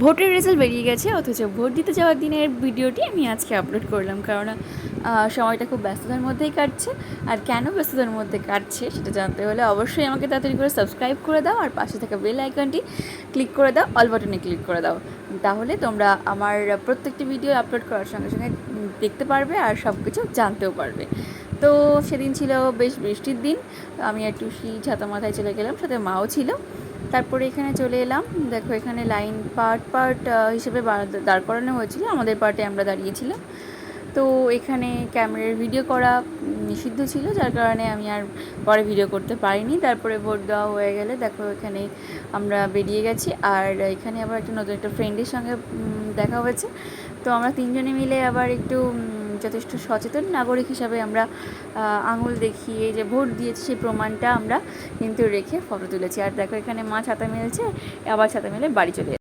ভোটের রেজাল্ট বেরিয়ে গেছে, অথচ ভোট দিতে যাওয়ার দিনের ভিডিওটি আমি আজকে আপলোড করলাম, কারণ সময়টা খুব ব্যস্ততার মধ্যেই কাটছে। আর কেন ব্যস্ততার মধ্যে কাটছে সেটা জানতে হলে অবশ্যই আমাকে তাড়াতাড়ি করে সাবস্ক্রাইব করে দাও, আর পাশে থাকা বেল আইকনটি ক্লিক করে দাও, অল বাটনে ক্লিক করে দাও। তাহলে তোমরা আমার প্রত্যেকটি ভিডিও আপলোড করার সঙ্গে সঙ্গে দেখতে পারবে আর সব কিছু জানতেও পারবে। তো সেদিন ছিল বেশ বৃষ্টির দিন, আমি আর টুসি ছাতা মাথায় চলে গেলাম, সাথে মাও ছিল। তারপরে এখানে চলে এলাম, দেখো এখানে লাইন পার্ট হিসেবে দাঁড় করানো হয়েছিল, আমাদের পার্টে আমরা দাঁড়িয়েছিলাম। তো এখানে ক্যামেরার ভিডিও করা নিষিদ্ধ ছিল, যার কারণে আমি আর পরে ভিডিও করতে পারিনি। তারপরে ভোট দেওয়া হয়ে গেলে দেখো এখানে আমরা বেরিয়ে গেছি, আর এখানে আবার একটা নতুন একটা ফ্রেন্ডের সঙ্গে দেখা হয়েছে। তো আমরা তিনজনে মিলে আবার একটু যথেষ্ট সচেতন নাগরিক হিসাবে আমরা আঙুল দেখিয়ে যে ভোট দিয়েছি সেই প্রমাণটা আমরা কিন্তু রেখে ফটো তুলেছি। আর দেখো এখানে মা ছাতা মেলছে, আবার ছাতা মেলে বাড়ি চলে